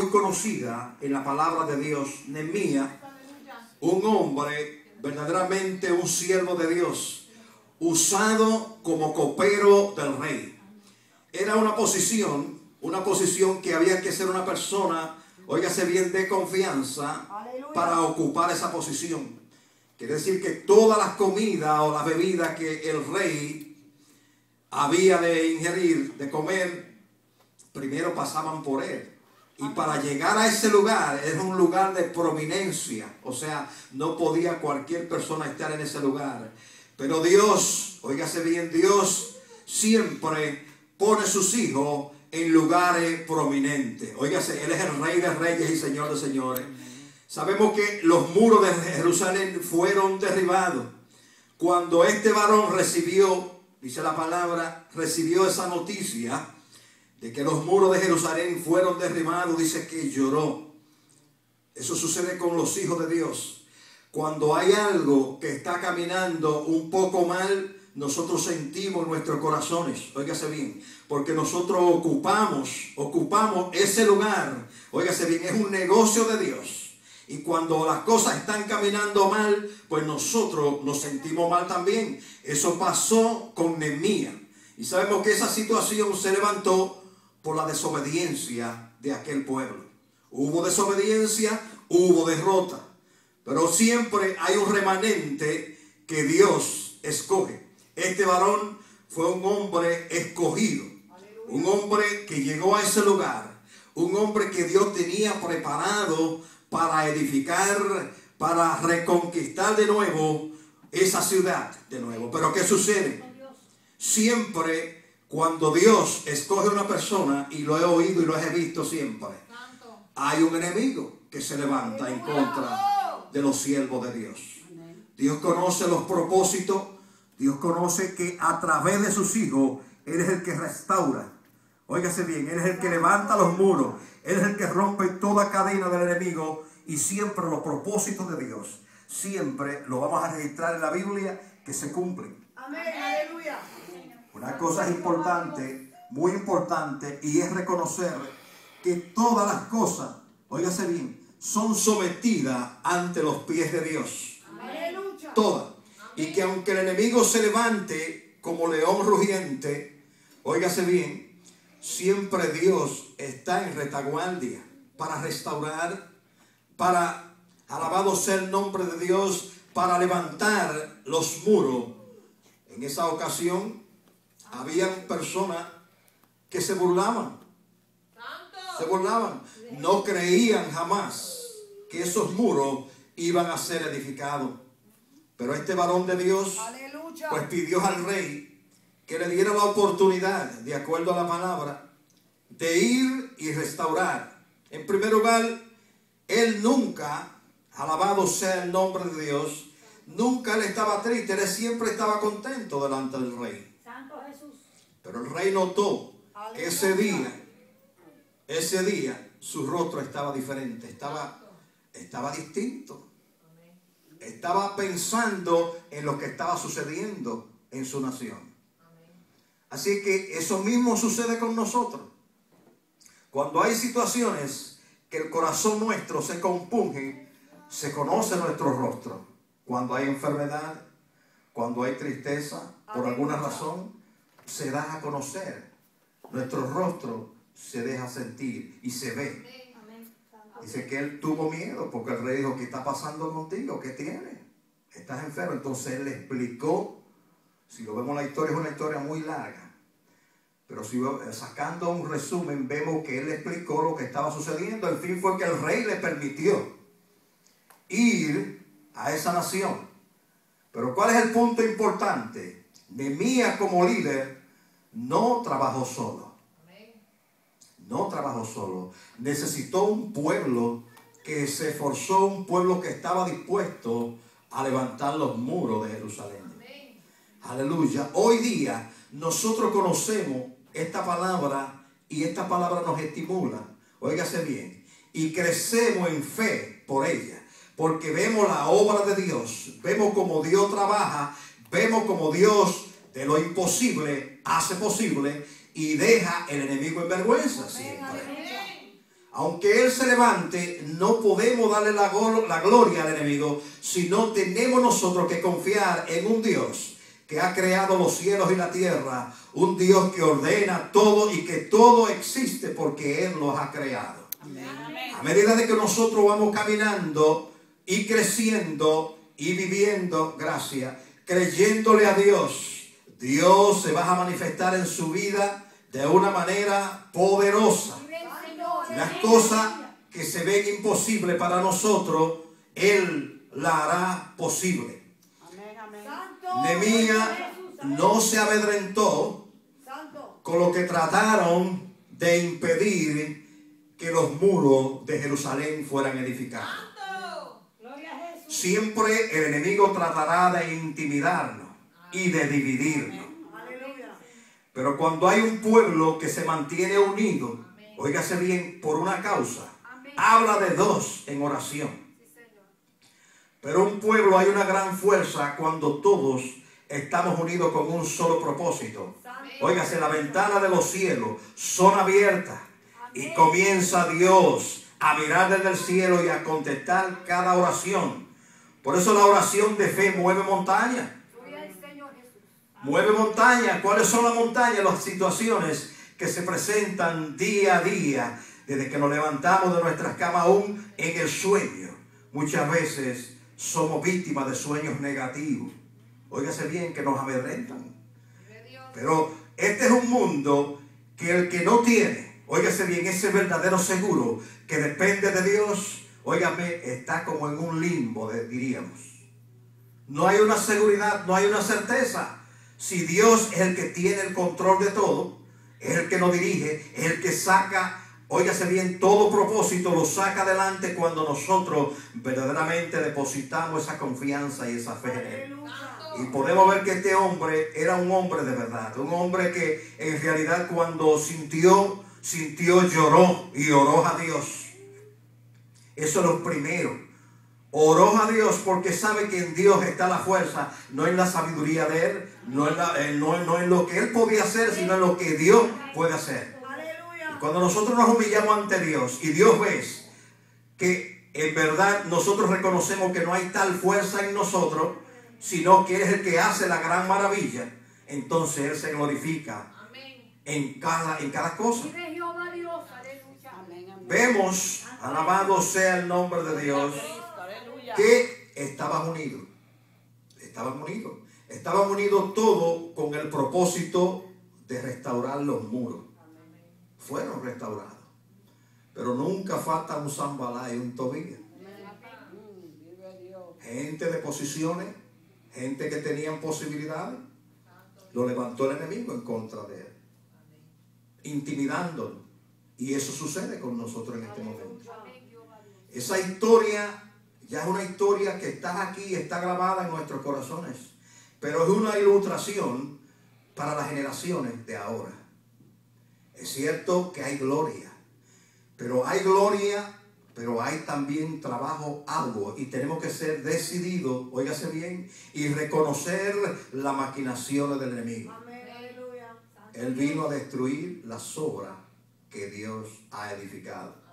conocida en la palabra de Dios. Nehemías, un hombre, verdaderamente un siervo de Dios, usado como copero del rey. Era una posición que había que ser una persona, óigase bien, de confianza para ocupar esa posición. Quiere decir que todas las comidas o las bebidas que el rey había de ingerir, de comer, primero pasaban por él. Y para llegar a ese lugar, era un lugar de prominencia. O sea, no podía cualquier persona estar en ese lugar. Pero Dios, óigase bien, Dios siempre pone sus hijos en lugares prominentes. Óigase, Él es el Rey de Reyes y Señor de Señores. Sabemos que los muros de Jerusalén fueron derribados. Cuando este varón recibió, dice la palabra, recibió esa noticia de que los muros de Jerusalén fueron derribados, dice que lloró. Eso sucede con los hijos de Dios. Cuando hay algo que está caminando un poco mal, nosotros sentimos en nuestros corazones, óigase bien, porque nosotros ocupamos ese lugar, óigase bien, es un negocio de Dios. Y cuando las cosas están caminando mal, pues nosotros nos sentimos mal también. Eso pasó con Nehemías. Y sabemos que esa situación se levantó por la desobediencia de aquel pueblo. Hubo desobediencia, hubo derrota. Pero siempre hay un remanente que Dios escoge. Este varón fue un hombre escogido. Un hombre que llegó a ese lugar. Un hombre que Dios tenía preparado para edificar, para reconquistar de nuevo esa ciudad de nuevo. Pero ¿qué sucede? Siempre cuando Dios escoge a una persona, y lo he oído y lo he visto siempre, hay un enemigo que se levanta en contra de los siervos de Dios. Dios conoce los propósitos. Dios conoce que a través de sus hijos Él es el que restaura. Óigase bien, Él es el que levanta los muros. Él es el que rompe toda cadena del enemigo. Y siempre los propósitos de Dios, siempre lo vamos a registrar en la Biblia, que se cumplen. Amén, aleluya. Una cosa es importante, muy importante, y es reconocer que todas las cosas, óigase bien, son sometidas ante los pies de Dios. Aleluya. Todas. Y que aunque el enemigo se levante como león rugiente, óigase bien, siempre Dios está en retaguardia para restaurar, para, alabado sea el nombre de Dios, para levantar los muros. En esa ocasión habían personas que se burlaban. Se burlaban. No creían jamás que esos muros iban a ser edificados. Pero este varón de Dios, pues pidió al rey que le diera la oportunidad, de acuerdo a la palabra, de ir y restaurar. En primer lugar, él nunca, alabado sea el nombre de Dios, nunca él estaba triste, él siempre estaba contento delante del rey. Santo Jesús. Pero el rey notó que ese día, su rostro estaba diferente, estaba distinto. Estaba pensando en lo que estaba sucediendo en su nación. Así que eso mismo sucede con nosotros. Cuando hay situaciones que el corazón nuestro se compunge, se conoce nuestro rostro. Cuando hay enfermedad, cuando hay tristeza, por alguna razón, se da a conocer. Nuestro rostro se deja sentir y se ve. Dice que él tuvo miedo porque el rey dijo, ¿qué está pasando contigo? ¿Qué tienes? ¿Estás enfermo? Entonces él le explicó. Si lo vemos en la historia, es una historia muy larga. Pero si sacando un resumen, vemos que él le explicó lo que estaba sucediendo. El fin fue que el rey le permitió ir a esa nación. Pero ¿cuál es el punto importante? Nehemías como líder no trabajó solo. No trabajó solo. Necesitó un pueblo que se esforzó, un pueblo que estaba dispuesto a levantar los muros de Jerusalén. Aleluya. Hoy día nosotros conocemos esta palabra y esta palabra nos estimula. Óigase bien. Y crecemos en fe por ella. Porque vemos la obra de Dios. Vemos cómo Dios trabaja. Vemos cómo Dios de lo imposible hace posible. Y deja el enemigo en vergüenza siempre. Aunque Él se levante, no podemos darle la gloria al enemigo, sino tenemos nosotros que confiar en un Dios que ha creado los cielos y la tierra, un Dios que ordena todo y que todo existe porque Él los ha creado. Amén. A medida de que nosotros vamos caminando y creciendo y viviendo, gracias, creyéndole a Dios, Dios se va a manifestar en su vida de una manera poderosa. Las cosas que se ven imposibles para nosotros, Él la hará posible. Nehemías no se amedrentó con lo que trataron de impedir que los muros de Jerusalén fueran edificados. Siempre el enemigo tratará de intimidarnos y de dividirnos. Pero cuando hay un pueblo que se mantiene unido, óigase bien, por una causa, habla de dos en oración. Pero un pueblo hay una gran fuerza cuando todos estamos unidos con un solo propósito. Óigase, la ventana de los cielos son abiertas y comienza Dios a mirar desde el cielo y a contestar cada oración. Por eso la oración de fe mueve montañas. Mueve montañas. ¿Cuáles son las montañas? Las situaciones que se presentan día a día desde que nos levantamos de nuestras camas, aún en el sueño. Muchas veces somos víctimas de sueños negativos. Óigase bien, que nos amedrentan. Pero este es un mundo que el que no tiene, óigase bien, ese verdadero seguro que depende de Dios, óigame, está como en un limbo, diríamos. No hay una seguridad, no hay una certeza. Si Dios es el que tiene el control de todo, es el que nos dirige, es el que saca, óigase bien, todo propósito lo saca adelante cuando nosotros verdaderamente depositamos esa confianza y esa fe en Él. Y podemos ver que este hombre era un hombre de verdad, un hombre que en realidad cuando sintió, lloró y oró a Dios. Eso es lo primero. Oró a Dios porque sabe que en Dios está la fuerza, no en la sabiduría de Él, no en lo que Él podía hacer, sino en lo que Dios puede hacer. Y cuando nosotros nos humillamos ante Dios y Dios ve que en verdad nosotros reconocemos que no hay tal fuerza en nosotros, sino que Él es el que hace la gran maravilla, entonces Él se glorifica en cada cosa. Vemos, alabado sea el nombre de Dios, que estaban unidos. Estaban unidos todos con el propósito de restaurar los muros. Fueron restaurados. Pero nunca falta un Zambalá y un Tobías. Gente de posiciones, gente que tenían posibilidades, lo levantó el enemigo en contra de él, intimidándolo. Y eso sucede con nosotros en este momento. Esa historia ya es una historia que está aquí, está grabada en nuestros corazones, pero es una ilustración para las generaciones de ahora. Es cierto que hay gloria, pero hay también trabajo arduo y tenemos que ser decididos, óigase bien, y reconocer las maquinaciones del enemigo. Él vino a destruir las obras que Dios ha edificado.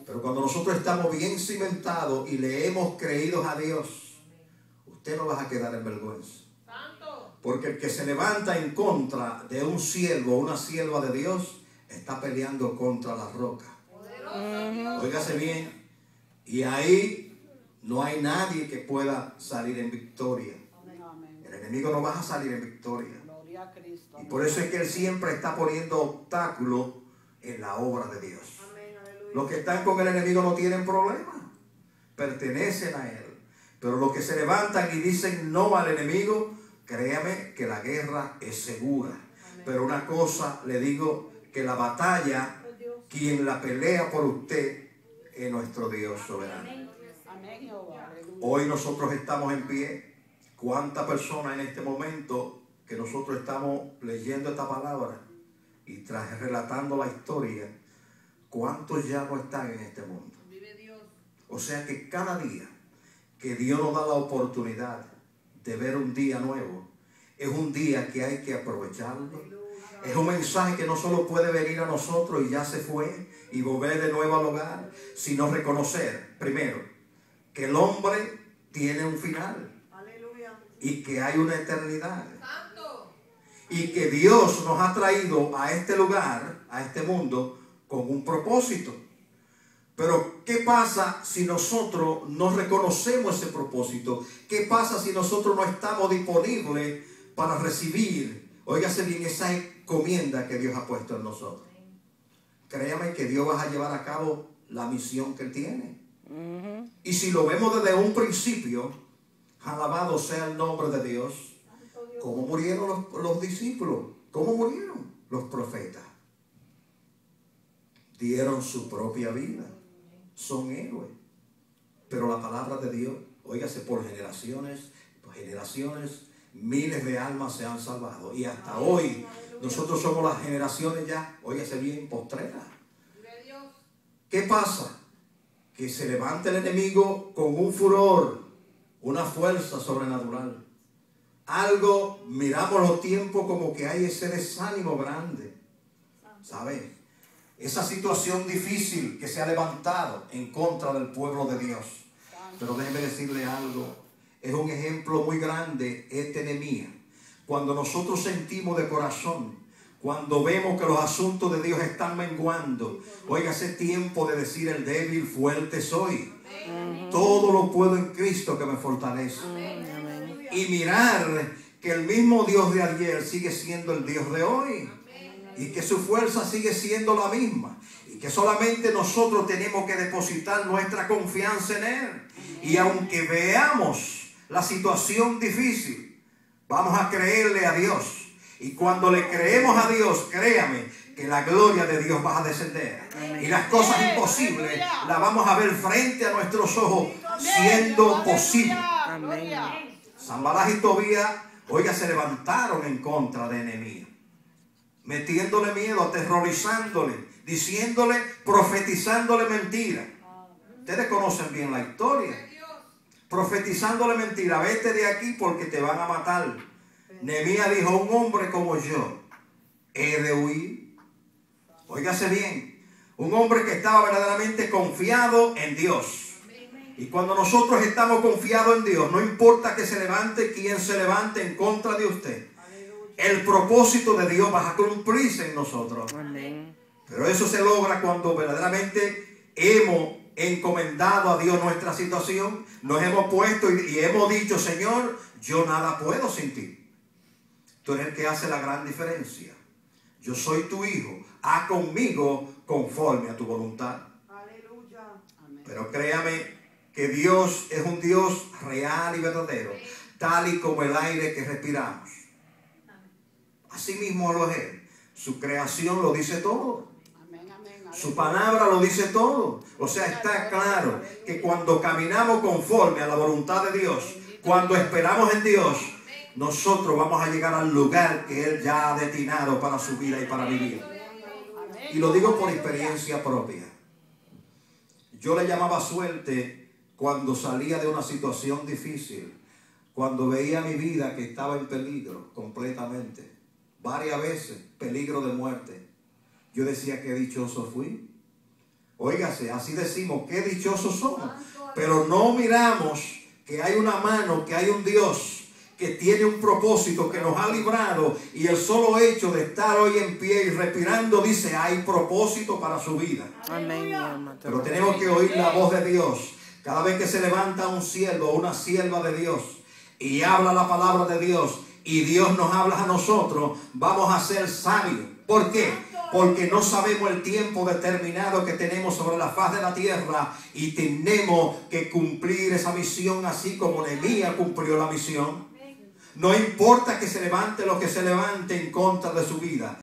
Pero cuando nosotros estamos bien cimentados y le hemos creído a Dios, usted no va a quedar en vergüenza. Porque el que se levanta en contra de un siervo o una sierva de Dios está peleando contra la roca. Óigase bien. Y ahí no hay nadie que pueda salir en victoria. El enemigo no va a salir en victoria. Y por eso es que él siempre está poniendo obstáculos en la obra de Dios. Los que están con el enemigo no tienen problema, pertenecen a él. Pero los que se levantan y dicen no al enemigo, créame que la guerra es segura. Pero una cosa le digo, que la batalla, quien la pelea por usted, es nuestro Dios soberano. Hoy nosotros estamos en pie. ¿Cuántas personas en este momento que nosotros estamos leyendo esta palabra y relatando la historia, cuántos ya no están en este mundo? O sea que cada día que Dios nos da la oportunidad de ver un día nuevo, es un día que hay que aprovecharlo. Es un mensaje que no solo puede venir a nosotros y ya se fue, y volver de nuevo al hogar, sino reconocer, primero, que el hombre tiene un final y que hay una eternidad. Y que Dios nos ha traído a este lugar, a este mundo, con un propósito. Pero ¿qué pasa si nosotros no reconocemos ese propósito? ¿Qué pasa si nosotros no estamos disponibles para recibir, óigase bien, esa encomienda que Dios ha puesto en nosotros? Créame que Dios va a llevar a cabo la misión que Él tiene. Y si lo vemos desde un principio, alabado sea el nombre de Dios, ¿cómo murieron los discípulos? ¿Cómo murieron los profetas? Dieron su propia vida. Son héroes. Pero la palabra de Dios, óigase, por generaciones, miles de almas se han salvado. Y hasta hoy, nosotros somos las generaciones ya, óigase bien, postreras. ¿Qué pasa? Que se levanta el enemigo con un furor, una fuerza sobrenatural. Algo, miramos los tiempos como que hay ese desánimo grande. ¿Sabes? Esa situación difícil que se ha levantado en contra del pueblo de Dios. Pero déjeme decirle algo. Es un ejemplo muy grande este Nehemías. Cuando nosotros sentimos de corazón, cuando vemos que los asuntos de Dios están menguando, oiga, ese tiempo de decir: el débil fuerte soy. Todo lo puedo en Cristo que me fortalece. Y mirar que el mismo Dios de ayer sigue siendo el Dios de hoy. Y que su fuerza sigue siendo la misma. Y que solamente nosotros tenemos que depositar nuestra confianza en Él. Y aunque veamos la situación difícil, vamos a creerle a Dios. Y cuando le creemos a Dios, créame que la gloria de Dios va a descender. Y las cosas imposibles las vamos a ver frente a nuestros ojos siendo posibles. Sanballat y Tobías, oiga, se levantaron en contra de Nehemías, metiéndole miedo, aterrorizándole, diciéndole, profetizándole mentiras. Ustedes conocen bien la historia. Profetizándole mentira: vete de aquí porque te van a matar. Nehemías dijo: un hombre como yo he de huir. Óigase bien, un hombre que estaba verdaderamente confiado en Dios. Y cuando nosotros estamos confiados en Dios, no importa que se levante quien se levante en contra de usted, el propósito de Dios va a cumplirse en nosotros. Amén. Pero eso se logra cuando verdaderamente hemos encomendado a Dios nuestra situación, nos hemos puesto y hemos dicho: Señor, yo nada puedo sin ti. Tú eres el que hace la gran diferencia. Yo soy tu hijo. Haz conmigo conforme a tu voluntad. Aleluya. Pero créame que Dios es un Dios real y verdadero, tal y como el aire que respiramos. Así mismo lo es Él. Su creación lo dice todo. Su palabra lo dice todo. O sea, está claro que cuando caminamos conforme a la voluntad de Dios, cuando esperamos en Dios, nosotros vamos a llegar al lugar que Él ya ha destinado para su vida y para mi vida. Y lo digo por experiencia propia. Yo le llamaba suerte cuando salía de una situación difícil, cuando veía mi vida que estaba en peligro completamente, varias veces, peligro de muerte. Yo decía: qué dichoso fui. Óigase, así decimos, qué dichosos somos. Pero no miramos que hay una mano, que hay un Dios que tiene un propósito, que nos ha librado. Y el solo hecho de estar hoy en pie y respirando dice: hay propósito para su vida. Amén. Pero tenemos que oír la voz de Dios. Cada vez que se levanta un siervo o una sierva de Dios y habla la palabra de Dios, y Dios nos habla a nosotros, vamos a ser sabios. ¿Por qué? Porque no sabemos el tiempo determinado que tenemos sobre la faz de la tierra, y tenemos que cumplir esa misión así como Nehemías cumplió la misión. No importa que se levante lo que se levante en contra de su vida,